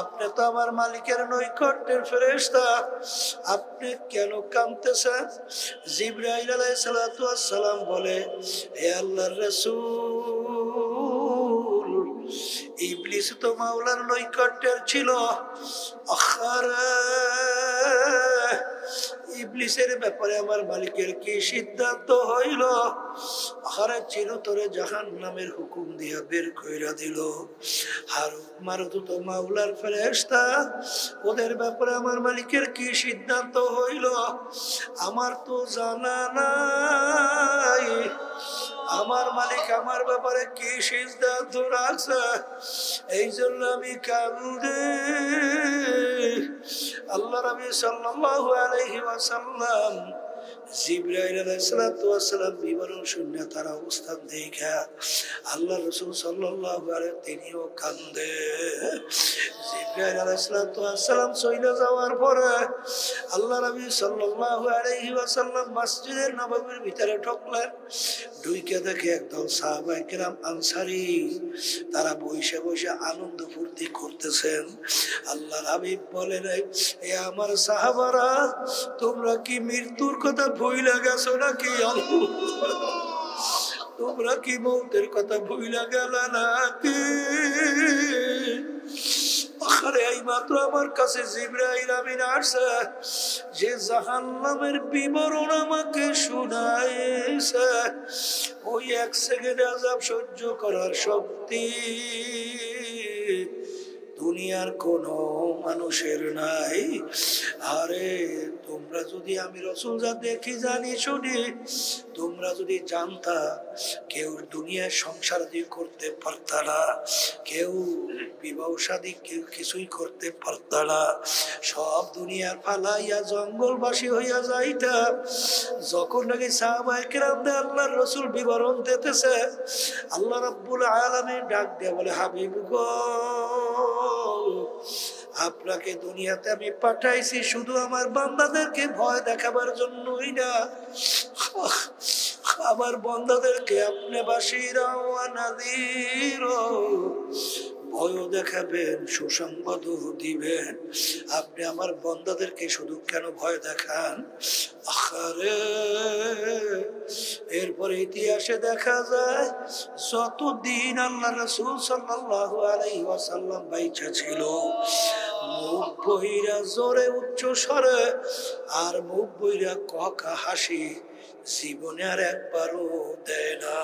আপনি তো আমার মালিকের নৈকট্যের ফেরেশতা, আপনি কেন কাঁদতেছেন? জিবরাইল আলাইহিস সালাতু ওয়াস সালাম বলে, হে আল্লাহর রাসূল, ইবলিস তো মাওলার নৈকট্যের ছিল, ইবলিসের ব্যাপারে আমার মালিকের কি সিদ্ধান্ত হইল? আরে চিরতরে জাহান্নামের হুকুম দিয়া বের কইরা দিল। হারুত মারুত তো মাওলার ফেরেশতা, ওদের ব্যাপারে আমার মালিকের কি সিদ্ধান্ত হইল আমার তো জানা নাই। আমার মালিক আমার ব্যাপারে কি সিদ্ধান্ত রাখছে, এই জন্য আমি কাঁদি। আল্লাহ নবী সাল্লাল্লাহু আলাইহি ওয়াসাল্লাম জিবরাইল আলাইহিসসালাতু ওয়াসসালাম বিবরণ শুনে তার অবস্থান দেখা আল্লাহ রাসূল সাল্লাল্লাহু আলাইহি তিনিও কান্দে। জিবরাইল আলাইহিসসালাতু ওয়াসসালাম চলে যাওয়ার পরে আল্লাহ নবী সাল্লাল্লাহু আলাইহি ওয়াসাল্লাম মসজিদে নববীর ভিতরে ঢুকলেন। ঢুকে দেখে একদল সাহাবায়ে কেরাম আনসারী তারা বসে বসে আনন্দ ফুর্তি করতেছেন। আল্লাহর হাবিব বলেন, এ আমার সাহাবারা, তোমরা কি মৃত্যুর কথা ভুইলা গেছো নাকি? তোমরা কি মৌতের কথা ভুইলা গেলা নাকি? আরে এই মাত্র আমার কাছে জিবরাইল আমিন আসছে, যে জাহান্নামের বিবরণ আমাকে শোনাইছে। ওই এক সেকেন্ড আযাব সহ্য করার শক্তি দুনিয়ার কোন মানুষের নাই। আরে তোমরা যদি, আমি রাসূল যা দেখি জানি শুনি, তোমরা যদি জানতা কেউ দুনিয়ার সংসার দিয়ে করতে পারত না, কেউ বিবাহ শাদী কেউ কিছুই করতে পারত না, সব দুনিয়ার ফালাইয়া জঙ্গলবাসী হইয়া যাইতা। যখন নাকি সাহাবায়ে কেরামদের আল্লাহর রাসূল বিবরণ দিতেছে, আল্লাহ রাব্বুল আলামিন ডাক দিয়ে বলে, হাবিব গো, আপনাকে দুনিয়াতে আমি পাঠাইছি শুধু আমার বান্দাদেরকে ভয় দেখাবার জন্যই না, আমার বান্দাদেরকে আপনি বাশীরা ওয়া নাযীরা, ভয় দেখাবেন, সুসংবাদ দিবেন। আপনি আমার বান্দাদেরকে শুধু কেন ভয় দেখান? আরে এরপরে ইতিহাসে দেখা যায় যতদিন আল্লাহ রাসূল সাল্লাল্লাহু আলাইহি ওয়াসাল্লাম বাইচা ছিল, মুখ বহিরা জোরে উচ্চ স্বরে আর মুখ বহিরা ককা হাসি জীবনে আর একবারও দেয় না।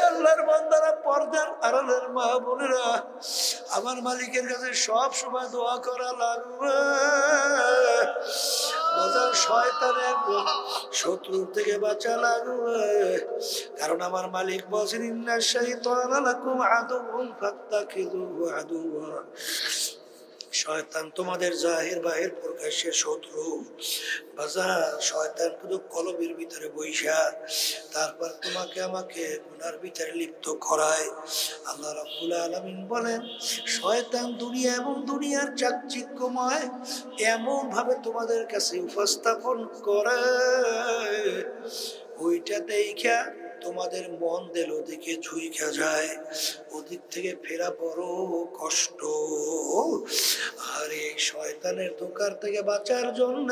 আল্লাহর বান্দারা, পর্দার আড়ালের মা বোনেরা, আমার মালিকের কাছে সব সময় দোয়া করা লাগবে। শয়তানের শত্রুর থেকে বাঁচা লাগবে, কারণ আমার মালিক বলেন, ইন্না শাইতানা লাকুম আদুউন ফাত্তাখিযুহু আদুওয়া। শয়তান তোমাদের জাহির বাহির প্রকাশ্যে শত্রু। বাজার শয়তান শুধু কলবের ভিতরে বৈশা তারপর তোমাকে আমাকে গুনার ভিতরে লিপ্ত করায়। আল্লাহ রাব্বুল আলামিন বলেন, শয়তান দুনিয়া এবং দুনিয়ার চাকচিক্যময় এমন ভাবে তোমাদের কাছে উপস্থাপন করে, ওইটা দেখা তোমাদের মন দিল ওদিকে ঝুইকা যায়, ওদিক থেকে ফেরা বড় কষ্ট। আর এই শয়তানের ধোঁকার থেকে বাঁচার জন্য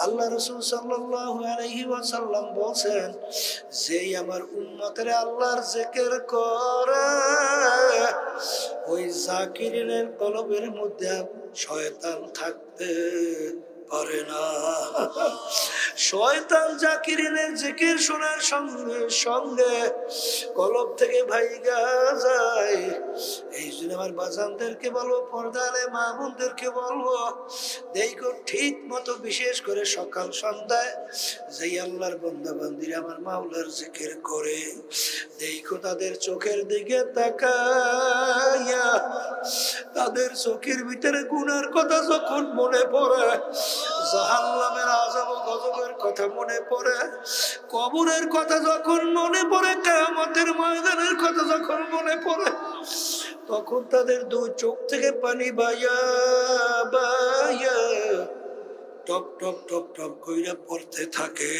আল্লাহ রাসূল সাল্লাল্লাহু আলাইহি ওয়াসাল্লাম বলেন, যেই আমার উম্মতের আল্লাহর জিকির করে, ওই জাকিরিনের কলবের মধ্যে শয়তান থাকতে পারে না। শয়তান জাকিরিনের জিকির শোনার সঙ্গে সঙ্গে কলব থেকে ভাইগা যায়। এই জন্য আমার বাজানদেরকে বলবো, পর্দালে মা বোনদেরকে বলবো, দেখো ঠিক মতো বিশেষ করে সকাল সন্ধ্যায় যেই আল্লাহর বান্দা বান্দিরা আমার মাওলার জিকির করে, দেখো তাদের চোখের দিকে তাকাইয়া তাদের চোখের ভিতরে গুনার কথা যখন মনে পড়ে, জাহান্নামের আযাব ও গজবের কথা মনে পড়ে, কবরের কথা যখন মনে পড়ে, কিয়ামতের ময়দানের কথা যখন মনে পড়ে, তখন তাদের দুই চোখ থেকে পানি বাইয়া বাইয়া টপ টপ টপ টপ কইরা পড়তে থাকে।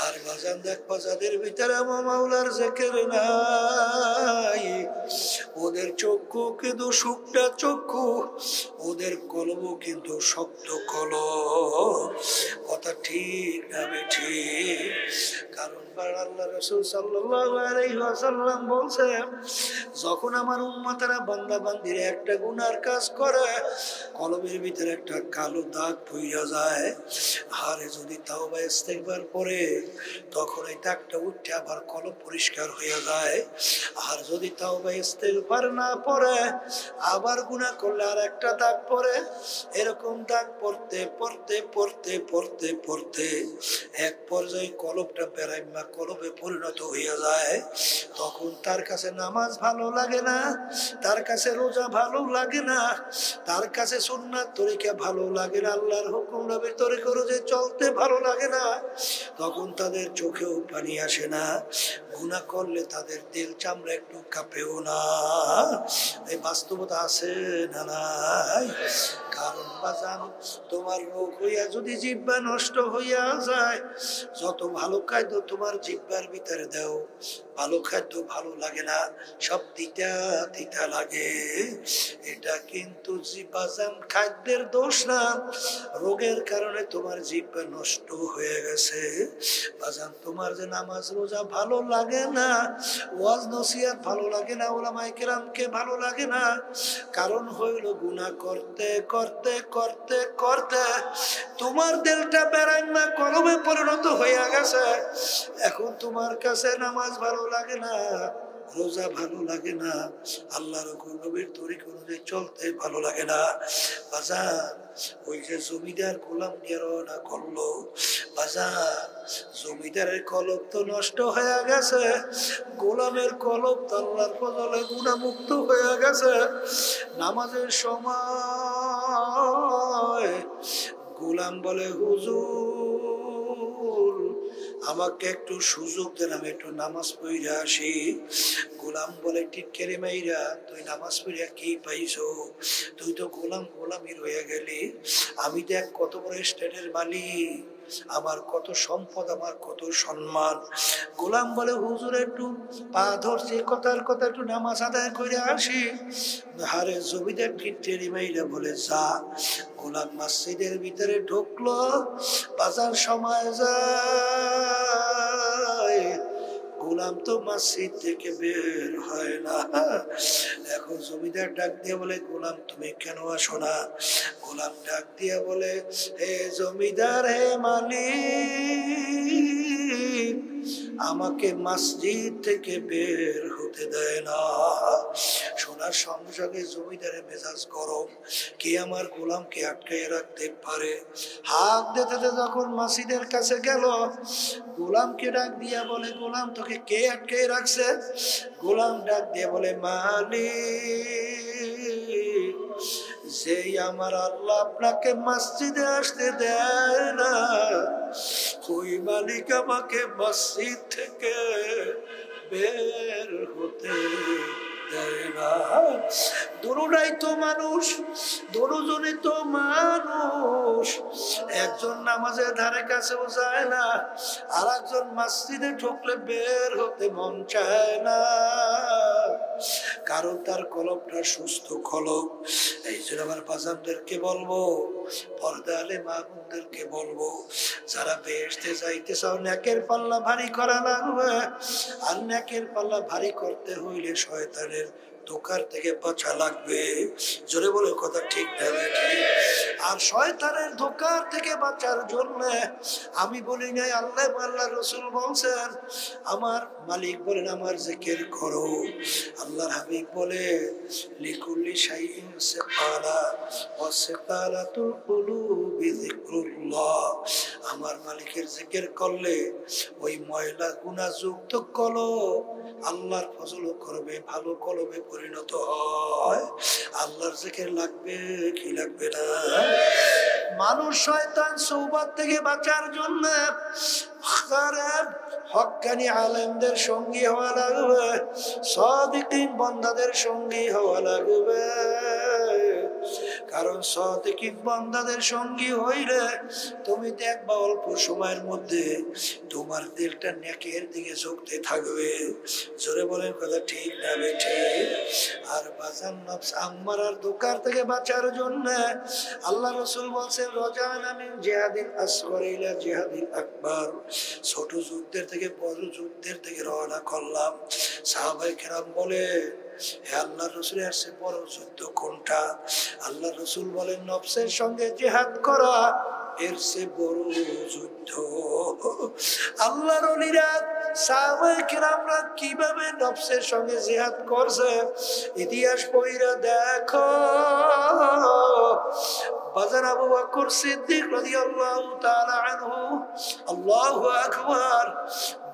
আর বাজান দেখবা যাদের ভিতরে আমার মাওলার জিকির নাই, ওদের চক্ষু কিন্তু শুকনা চক্ষু, ওদের কলব কিন্তু শক্ত কলব। কথা ঠিক না ঠিক? কারণ আল্লাহ রাসূল সাল্লাল্লাহু আলাইহি ওয়াসাল্লাম বলেন, যখন আমার উম্মতেরা বান্দা বান্দিরা একটা গুনার কাজ করে, কলবের ভিতরে একটা কালো দাগ পইরা যায়। আরে যদি তাওবা ইস্তেগফার পড়ে তখন এই দাগটা উঠে আবার কলব পরিষ্কার হয়ে যায়। আর যদি তাওবা ইস্তেগফার না পড়ে আবার গুনাহ করলে আর একটা দাগ পড়ে, এরকম দাগ পড়তে পড়তে পড়তে পড়তে পড়তে এক পর্যায়ে কলবটা বেরাইমা কলবে পরিণত হয়ে যায়। তখন তার কাছে নামাজ ভালো লাগে না, তার কাছে রোজা ভালো লাগে না, তার কাছে সুন্নাত তরিকা ভালো লাগে না, আল্লাহর হুকুম নবীর তরিকা অনুযায়ী চলতে ভালো লাগে না। তখন তাদের চোখেও পানি আসে না, গুনাহ করলে তাদের দিল চামড়া একটু কাঁপেও না। এই বাস্তবতা আছে না নাই? কারণ বাজান তোমার রোগ হইয়া যদি জিহ্বা নষ্ট হইয়া যায়, যত ভালো খাদ্য তোমার জিহ্বার ভিতরে দাও, ভালো খাদ্য ভালো লাগে না, সব তিতা তিতা লাগে। এটা কিন্তু বাজান খাদ্যের দোষ না, রোগের কারণে তোমার জিহ্বা নষ্ট হয়ে গেছে। বাজান তোমার যে নামাজ রোজা ভালো লাগে না, ওয়াজ নসিহত ভালো লাগে না, উলামায়ে কেরামকে ভালো লাগে না, কারণ হইল গুনাহ করতে করতে করতে করতে তোমার দিলটা বেরাইমা কলবে পরিণত হইয়া গেছে। এখন তোমার কাছে নামাজ ভালো লাগে না, রোজা ভালো লাগে না, আল্লাহর হুকুম নবীর তরিকা অনুযায়ী চলতে ভালো লাগে না। বাজার ওই যে জমিদার গোলাম নিয়ে রওনা করলো, বাজার জমিদারের কলব তো নষ্ট হয়ে গেছে, গোলামের কলব তো আল্লাহর ফজলে গুনাহমুক্ত হয়ে গেছে। নামাজের সময় গোলাম বলে, হুজুর আমাকে একটু সুযোগ দেন, আমি একটু নামাজ পড়ে আসি। গোলাম বলে, টিটকারি মাইরা তুই নামাজ পড়িয়া কি পাইছো? তুই তো গোলাম গোলামি রয়ে গেলি, আমি দেখ কত বড় স্টেটের মালিক, আমার কত সম্পদ, আমার কত সম্মান। গোলাম বলে, হুজুর একটু পা ধরছি, কথার কথা একটু নামাজ আদায় করে আসি। হারে জমিদার টিটকারি মাইরা বলে, যা। গোলাম মসজিদের ভিতরে ঢুকলো, বাজার সময় যায়, গোলাম তো মসজিদ থেকে বের হয় না। এখন জমিদার ডাক দিয়ে বলে, গোলাম তুমি কেন আসো না? গোলাম ডাক দিয়ে বলে, হে জমিদার, হে মালিক, আমাকে মসজিদ থেকে বের হতে দেয় না। শোনার সঙ্গে সঙ্গে জমিদারের মেজাজ গরম, কে আমার গোলামকে আটকাইয়ে রাখতে পারে? হাত দিতে যখন মসজিদের কাছে গেল, গোলামকে ডাক দিয়া বলে, গোলাম তোকে কে আটকাইয়ে রাখছে? গোলাম ডাক দিয়ে বলে, মালিক, যেই আমার আল্লাহ আপনাকে মসজিদে আসতে দেয় না, ওই মালিক আমাকে মসজিদ থেকে বের হতে দেয় না। দুজনেই তো মানুষ, দুজনেই তো মানুষ। একজন নামাজের ধারে কাছেও যায় না, আর একজন মসজিদে ঢুকলে বের হতে মন চায় না, কারণ তার কলবটা সুস্থ কলব। এই জন্য আমার বাজানদেরকে বলবো, পর্দা আলে মা বোনদেরকে বলবো, যারা বেহেশতে যাইতে চাও নেকের পাল্লা ভারী করা লাগবে। আর নেকের পাল্লা ভারী করতে হইলে শয়তানের ধোঁকার থেকে বাঁচা লাগবে। জোরে বলে কথা ঠিক না ঠিক? আর শয়তানের ধোঁকার থেকে বাঁচার জন্য আমি বলি নাই, আল্লাহ আল্লাহ রসুল বলছেন, আমার মালিক বলেন আমার জিকির করো। আল্লাহর হাবিব বলে, লিকুল্লি শাইইন সিকালা ওয়া সিকালাতুল কুলুবি যিকরুল্লাহ। আমার মালিকের জিকির করলে ওই ময়লা গুনাহযুক্ত কলব আল্লাহর ফজল করবে, ভালো কলবে পরিণত হয়। আল্লাহর জিকির লাগবে কি লাগবে না? মানুষ শয়তান সওবাত থেকে বাঁচার জন্য হক্কানি আলেমদের সঙ্গী হওয়া লাগবে, সাদিকিন বান্দাদের সঙ্গী হওয়া লাগবে। কারণ সাদিকিন বান্দাদের সঙ্গী হইলে তুমি দেখবা অল্প সময়ের মধ্যে তোমার দিলটা নেকের দিকে ঝুঁকতে থাকবে। জোরে বলেন কথা ঠিক না ঠিক? আর বাজান নফস আম্মারার ধোঁকার থেকে বাঁচার জন্য আল্লাহ রাসূল বলেন, রাজানা মিন জিহাদিল আসগর ইলা জিহাদিল আকবার। ছোট যুদ্ধের থেকে বড় যুদ্ধের থেকে রওনা করলাম। সাহাবায়ে কেরাম বলে, হে আল্লাহর রাসূলের কাছে বড় যুদ্ধ কোনটা? আল্লাহ রাসূল বলেন, নফসের সঙ্গে জিহাদ করা এর চেয়ে বড় যুদ্ধ আল্লাহর ওলিরা সাহাবায়ে কেরামরা কিভাবে নফসের সঙ্গে জিহাদ করছে ইতিহাস পড়া দেখো। বাজার আবু বকর সিদ্দিক রাদিয়াল্লাহু তাআলা আনহু, আল্লাহু আকবার,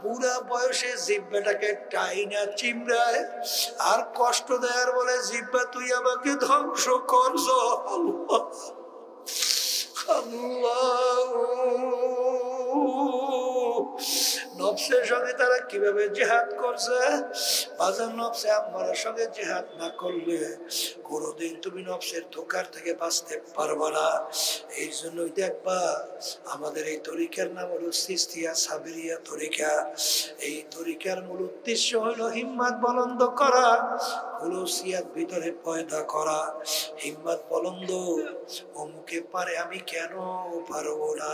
বুড়া বয়সে জিহ্বাটাকে টাইনা চিমড়ায় আর কষ্ট দেয়ার বলে, জিহ্বা তুই আমাকে ধ্বংস করছো। আল্লাহ আল্লাহ, নফসের সঙ্গে তারা কিভাবে জিহাদ করছে। বাজার নফসে আম্মারের সঙ্গে জিহাদ না করলে কোনোদিন তুমি নফসের ধোঁকার থেকে বাঁচতে পারবা না। এই জন্যই দেখবা আমাদের এই তরিকার নাম হলো চিশতিয়া সাবিরিয়া তরিকা। এই তরিকার মূল উদ্দেশ্য হলো হিম্মত বুলন্দ করা, খুলুসিয়াত ভিতরে পয়দা করা। হিম্মত বুলন্দ, অমুকে পারে আমি কেন পারবো না।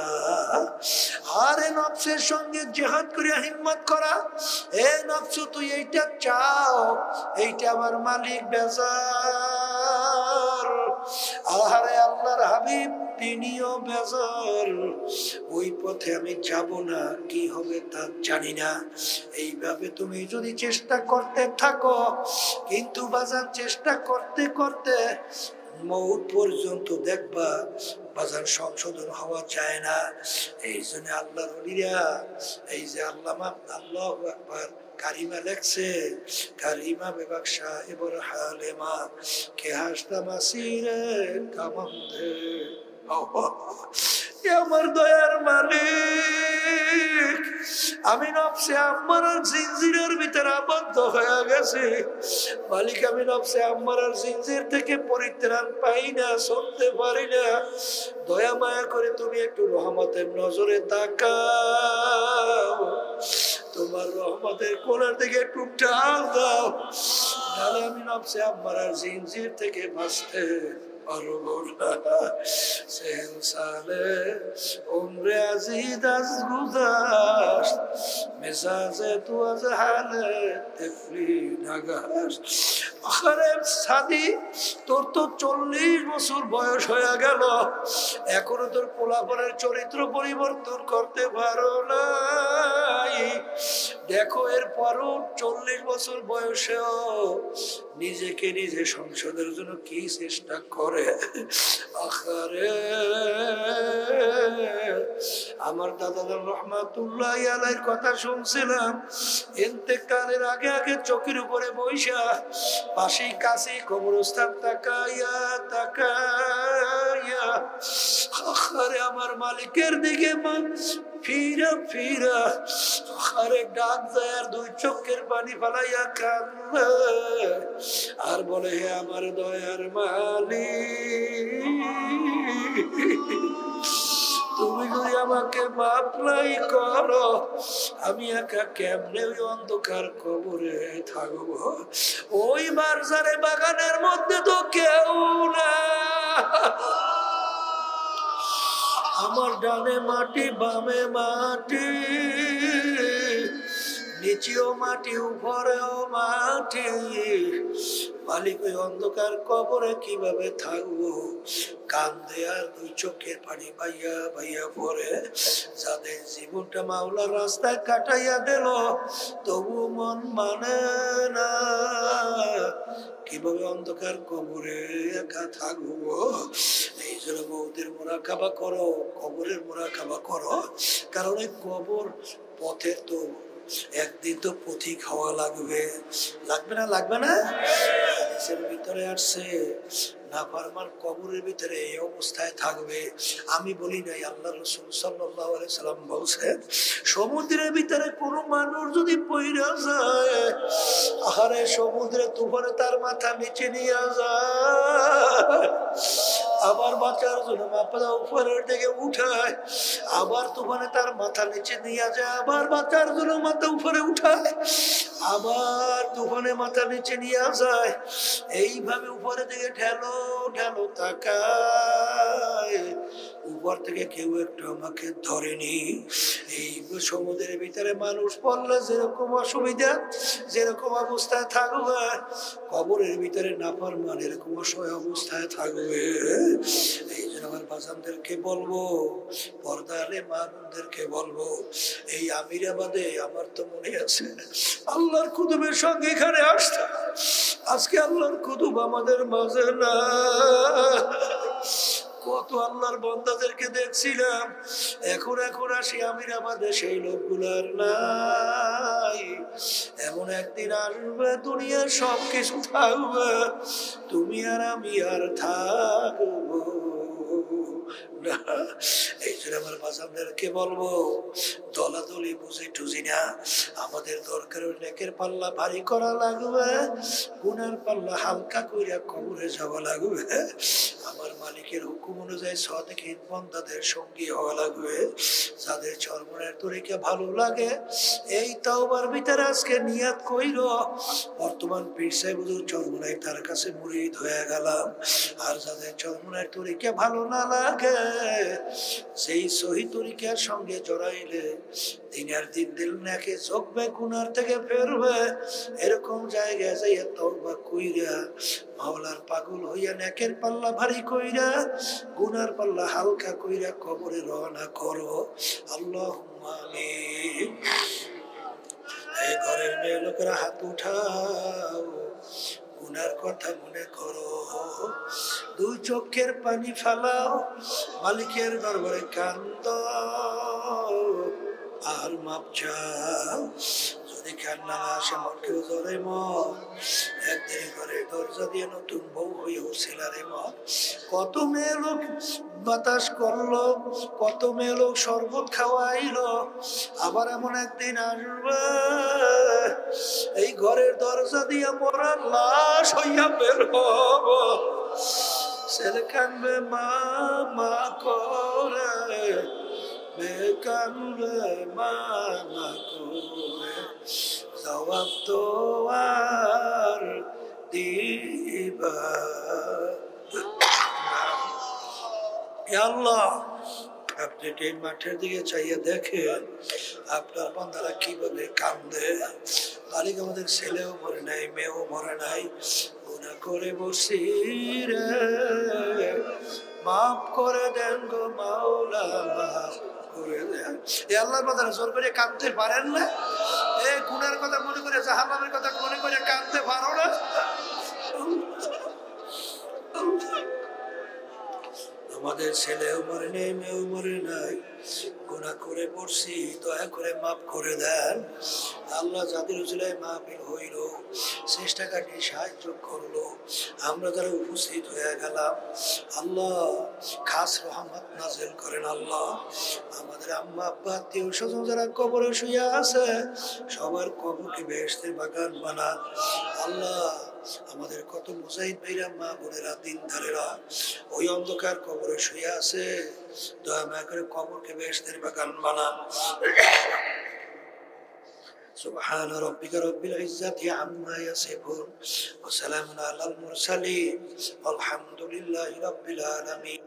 আরে নফসের সঙ্গে জিহাদ করিয়া হিম্মত করা, এ নফস তুই এইটা চাও, এইটা আমার মালিক বেজার। আহারে আল্লাহর হাবিব তিনিও বেজার, ওই পথে আমি যাব না, কি হবে তা জানি না। এইভাবে তুমি যদি চেষ্টা করতে থাকো, কিন্তু বাজার চেষ্টা করতে করতে মৌত পর্যন্ত দেখবা বাজার সংশোধন হওয়া যায় না। এই জন্য আল্লাহর ওলিরা, এই যে আল্লামা আল্লাহু আকবার কারিমা লেখছে, কারিমা বেবাকশা এবার হালেমা কে হাসতা মাসিরে কামন্দে। আমার দয়ার মালিক, আমি নফসে আম্মারার জিনজিরের ভিতরে আবদ্ধ হয়ে গেছি। মালিক, আমি নফসে আম্মারার জিনজির থেকে পরিত্রাণ পাই না, শুনতে পারি না। দয়া মায়া করে তুমি একটু রহমতের নজরে তাকাও, তোমার রহমতের কোণার দিকে একটু টান দাও, নাহলে আমি নফসে আম্মারার জিনজির থেকে বাঁচতে পারবো না। সেন সালে উমরে আজিদ আজ গুজাশত, মেজাজে তু আজ হালে তেফরি নাগাশ। আরে সাদি, তোর তো 40 বছর বয়স হয়ে গেল, এখনো তোর পোলাপনের চরিত্র পরিবর্তন করতে পারো নাই। দেখো এরপরও 40 বছর বয়সেও নিজেকে নিজে সংসদের জন্য কি চেষ্টা করে। আখারে আমার দাদা রহমাতুল্লাহ আলাইহির কথা শুনছিলাম, ইন্তেকালের আগে আগে চোখের উপরে বৈশা পাশেই কাছে কবরস্থান তাকাইয়া তাকাইয়া আরে আমার মালিকের দিকে ফিরা ফিরা আরে ডাক দেয় আর দুই চোখের পানি ফালাইয়া কাঁদে আর বলে, হে আমার দয়ার মালিক, তুমি যদি আমাকে মাফ নাই করো, আমি একা কেমনে ওই অন্ধকার কবরে থাকবো। ওই বারজারে বাগানের মধ্যে তো কেউ না, আমার ডানে মাটি বামে মাটি, নিচেও মাটি উপরেও মাটি। মালিক ওই অন্ধকার কবরে কিভাবে থাকবো। কান্দে আর দুই চোখের পানি ভাইয়া ভাইয়া পরে। যাদের জীবনটা মাওলার রাস্তায় কাটাইয়া দিল, তবু মন মানে না কিভাবে অন্ধকার কবরে একা থাকবো। এই জন্য মৌতের মোরাকাবা করো, কবরের মোরাকাবা করো, কারণ এই কবর পথে তো একদিন তো পথিক হওয়া লাগবে। লাগবে না? লাগবে না? হাদিসের ভিতরে আসছে নাফরমান কবরের ভিতরে এই অবস্থায় থাকবে। আমি বলি নাই, আল্লাহ রাসূল সাল্লাল্লাহু আলাইহি সাল্লাম বলছেন, সমুদ্রের ভিতরে কোনো মানুষ যদি পইড়া যায়, আরে সমুদ্রে তুফানে তার মাথা নিচে নিয়ে যায়, আবার বাঁচার জন্য মাথা উপরের দিকে উঠায়, আবার তুফানে তার মাথা নিচে নিয়ে যায়, আবার বাঁচার জন্য মাথা উপরে উঠায়, আবার তুফানে মাথা নিচে নিয়ে যায়। এইভাবে উপরে দিকে ঢেলো ঢেলো তাকায়, উপর থেকে কেউ একটু আমাকে ধরেনি। এই সমুদ্রের ভিতরে মানুষ পড়লে যেরকম অসুবিধা, যেরকম অবস্থায় থাকবে, কবরের ভিতরে নাফরমান এরকম অসহায় অবস্থায় থাকবে। এই জন্য আমার বাজানদেরকে বলবো, পর্দারে মা বোনদেরকে বলবো, এই আমিরাবাদে আমার তো মনে আছে আল্লাহর কুতুবের সঙ্গে এখানে আসতাম। আজকে আল্লাহর কুতুব আমাদের মাঝে না। কত আল্লাহর বান্দাদেরকে দেখছিলাম, এখন আসি আমিরাবাদে সেই লোকগুলার নাই। এমন একদিন আসবে দুনিয়ার সবকিছু থাকবে, তুমি আর আমি আর থাকবো না। এই জন্য আমার বাজানদেরকে বলবো, দলাদলি বুঝি টুঝি না, আমাদের দরকার নেকের পাল্লা ভারী করা লাগবে, গুনার পাল্লা হালকা কইরা কবরে যাওয়া লাগবে। আমার মালিকের হুকুম অনুযায়ী সাদিকিন বান্দাদের সঙ্গী হওয়া লাগবে, যাদের চরমনের তরিকা ভালো লাগে। এই তাওবার ভিতরে আজকে নিয়াত কইল, বর্তমান পীর সাহেব হুজুর চরমনাই তার কাছে মুরিদ হয়ে গেলাম। আর যাদের চরমনের তরিকা ভালো না লাগে, সেই সহি তরিকার সঙ্গে জড়াইলে দিনের দিন দিল নাকে চোখবে, গুনার থেকে ফেরবে। এরকম জায়গায় যাইয়া তওবা কইরা মাওলার পাগল হইয়া নেকের পাল্লা ভারী কইরা গুনার পাল্লা হালকা কইরা কবরে রওনা করো। আল্লাহুম্মা আমিন। এই ঘরের মেয়ে লোকেরা হাত উঠাও, গুনার কথা মনে করো, দুই চোখের পানি ফেলাও, মালিকের দরবারে কান্দো আর মাপ চাও। যদি কান্না না আসে, মন কেউ ধরে মন একদিন ঘরে দরজা দিয়ে নতুন বউ হয়ে উঠছিল রে মন। কত মেয়ে লোক বাতাস করলো, কত মেয়ে লোক শরবত খাওয়াইলো, আবার এমন একদিন আসবে এই ঘরের দরজা দিয়ে মরার লাশ হইয়া বের হব। ছেলে কানবে মা মা করে, মেয়ে কানবে মা মা করে, জবাব তো আর দিবা আল্লাহ। আপনি এই মাঠের দিকে চাইয়া দেখেন আপনার বান্দারা কিভাবে কান্দে। মালিক আমাদের ছেলেও মরে নাই, মেয়েও মরে নাই, গুনাহ করে বসি রে, মাফ করে দেন গো মাওলা, মাফ করে দেন। এই আল্লাহর বান্দারা জোর করে কাঁদতে পারেন না? এই গুনার কথা মনে করে, জাহান্নামের কথা মনে করে কাঁদতে পারো না? আমাদের ছেলেও মরে নেই, মেয়েও মরে নাই, গুনাহ করে পড়ছি, দয়া করে মাফ করে দেন। আল্লাহ যাদের উজলায় মাহফিল হইল, চেষ্টা কাটিয়ে সাহায্য করলো, আমরা যারা উপস্থিত হয়ে গেলাম, আল্লাহ খাস রহমত নাজিল করেন। আল্লাহ আমাদের আম্মা আব্বা আত্মীয় স্বজন যারা কবরে শুয়ে আছে, সবার কবরকে বেহেশতের বাগান বানান। আল্লাহ আমাদের কত মুজাহিদ ভাইরা, মা বোনেরা, দিনদারেরা ওই অন্ধকার কবরে শুয়ে আছে, দয়া মায়া করে কবরকে বেহেশতের বাগান বানান। سبحان ربك رب العزة عما يصفون وسلام على المرسلين والحمد لله رب العالمين।